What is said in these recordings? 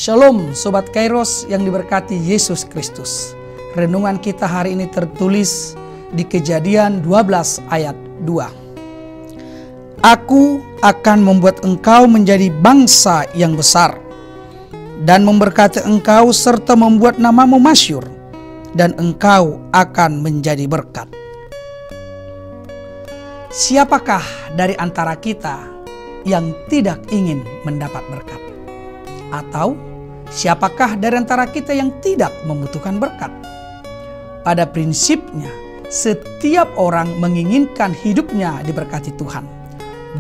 Shalom Sobat Kairos yang diberkati Yesus Kristus. Renungan kita hari ini tertulis di Kejadian 12 ayat 2. Aku akan membuat engkau menjadi bangsa yang besar dan memberkati engkau serta membuat namamu masyhur, dan engkau akan menjadi berkat. Siapakah dari antara kita yang tidak ingin mendapat berkat? Atau siapakah dari antara kita yang tidak membutuhkan berkat? Pada prinsipnya, setiap orang menginginkan hidupnya diberkati Tuhan.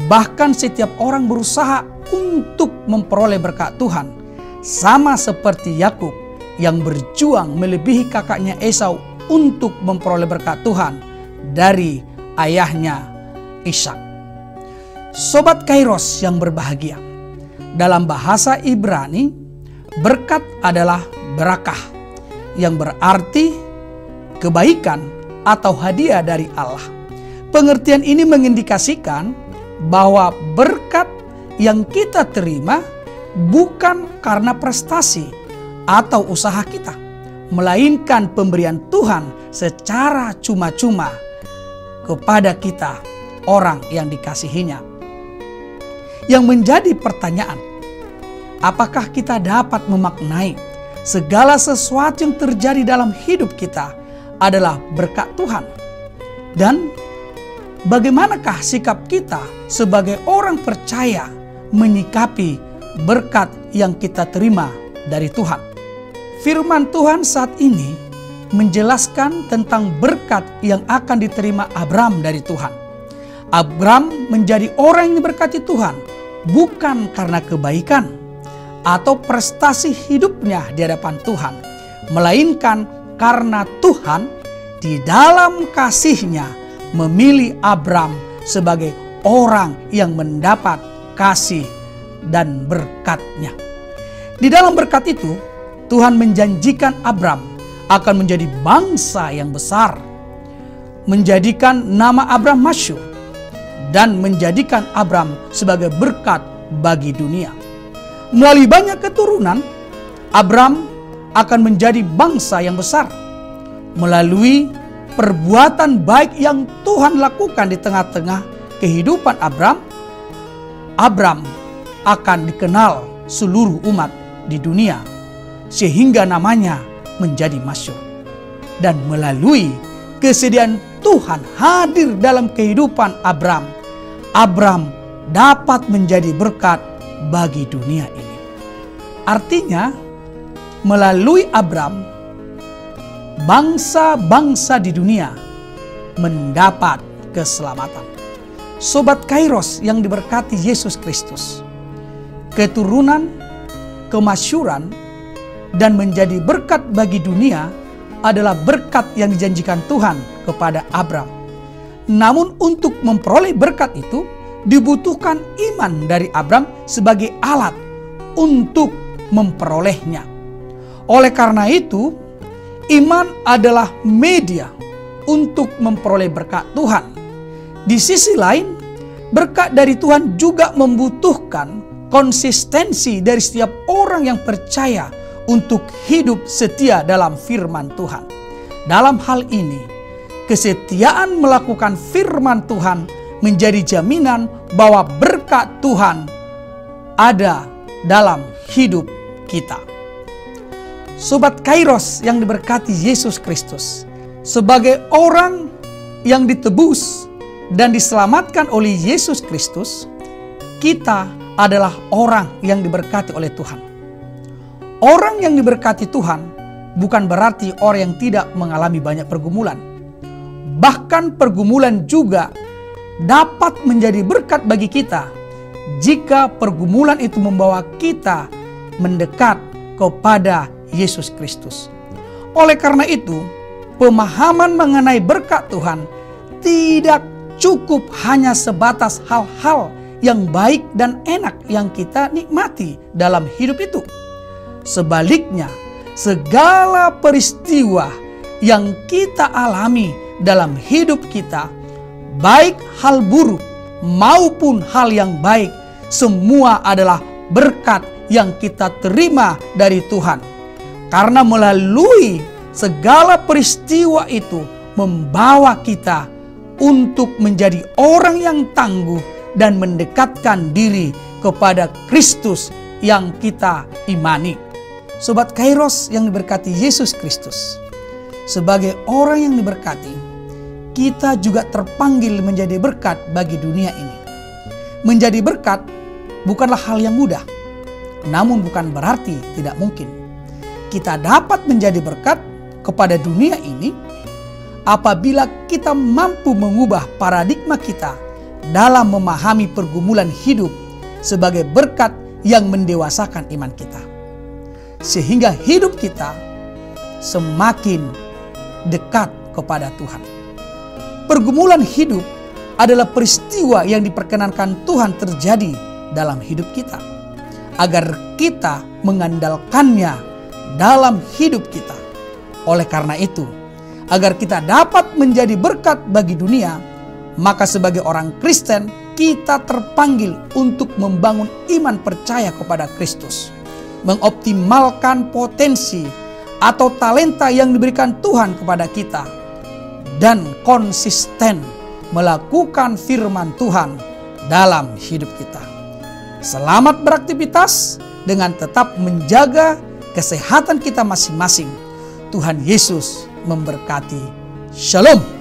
Bahkan setiap orang berusaha untuk memperoleh berkat Tuhan, sama seperti Yakub yang berjuang melebihi kakaknya Esau untuk memperoleh berkat Tuhan dari ayahnya Ishak. Sobat Kairos yang berbahagia, dalam bahasa Ibrani, berkat adalah barakah, yang berarti kebaikan atau hadiah dari Allah. Pengertian ini mengindikasikan bahwa berkat yang kita terima bukan karena prestasi atau usaha kita, melainkan pemberian Tuhan secara cuma-cuma kepada kita, orang yang dikasihinya. Yang menjadi pertanyaan, apakah kita dapat memaknai segala sesuatu yang terjadi dalam hidup kita adalah berkat Tuhan? Dan bagaimanakah sikap kita sebagai orang percaya menyikapi berkat yang kita terima dari Tuhan? Firman Tuhan saat ini menjelaskan tentang berkat yang akan diterima Abram dari Tuhan. Abram menjadi orang yang diberkati Tuhan bukan karena kebaikan atau prestasi hidupnya di hadapan Tuhan, melainkan karena Tuhan di dalam kasih-Nya memilih Abram sebagai orang yang mendapat kasih dan berkat-Nya. Di dalam berkat itu, Tuhan menjanjikan Abram akan menjadi bangsa yang besar, menjadikan nama Abram masyhur, dan menjadikan Abram sebagai berkat bagi dunia. Melalui banyak keturunan, Abram akan menjadi bangsa yang besar. Melalui perbuatan baik yang Tuhan lakukan di tengah-tengah kehidupan Abram, Abram akan dikenal seluruh umat di dunia, sehingga namanya menjadi masyhur. Dan melalui kesediaan Tuhan hadir dalam kehidupan Abram, Abram dapat menjadi berkat bagi dunia ini. Artinya, melalui Abram, bangsa-bangsa di dunia mendapat keselamatan. Sobat Kairos yang diberkati Yesus Kristus, keturunan, kemasyhuran, dan menjadi berkat bagi dunia adalah berkat yang dijanjikan Tuhan kepada Abram. Namun untuk memperoleh berkat itu dibutuhkan iman dari Abram sebagai alat untuk memperolehnya. Oleh karena itu, iman adalah media untuk memperoleh berkat Tuhan. Di sisi lain, berkat dari Tuhan juga membutuhkan konsistensi dari setiap orang yang percaya untuk hidup setia dalam firman Tuhan. Dalam hal ini, kesetiaan melakukan firman Tuhan menjadi jaminan bahwa berkat Tuhan ada dalam hidup kita. Sobat Kairos yang diberkati Yesus Kristus, sebagai orang yang ditebus dan diselamatkan oleh Yesus Kristus, kita adalah orang yang diberkati oleh Tuhan. Orang yang diberkati Tuhan bukan berarti orang yang tidak mengalami banyak pergumulan. Bahkan pergumulan juga dapat menjadi berkat bagi kita jika pergumulan itu membawa kita mendekat kepada Yesus Kristus. Oleh karena itu, pemahaman mengenai berkat Tuhan tidak cukup hanya sebatas hal-hal yang baik dan enak yang kita nikmati dalam hidup itu. Sebaliknya, segala peristiwa yang kita alami dalam hidup kita, baik hal buruk maupun hal yang baik, semua adalah berkat yang kita terima dari Tuhan. Karena melalui segala peristiwa itu membawa kita untuk menjadi orang yang tangguh dan mendekatkan diri kepada Kristus yang kita imani. Sobat Kairos yang diberkati Yesus Kristus, sebagai orang yang diberkati, kita juga terpanggil menjadi berkat bagi dunia ini. Menjadi berkat bukanlah hal yang mudah, namun bukan berarti tidak mungkin. Kita dapat menjadi berkat kepada dunia ini apabila kita mampu mengubah paradigma kita dalam memahami pergumulan hidup sebagai berkat yang mendewasakan iman kita. Sehingga hidup kita semakin dekat kepada Tuhan. Pergumulan hidup adalah peristiwa yang diperkenankan Tuhan terjadi dalam hidup kita, agar kita mengandalkannya dalam hidup kita. Oleh karena itu, agar kita dapat menjadi berkat bagi dunia, maka sebagai orang Kristen kita terpanggil untuk membangun iman percaya kepada Kristus, mengoptimalkan potensi atau talenta yang diberikan Tuhan kepada kita, dan konsisten melakukan firman Tuhan dalam hidup kita. Selamat beraktivitas dengan tetap menjaga kesehatan kita masing-masing. Tuhan Yesus memberkati. Shalom.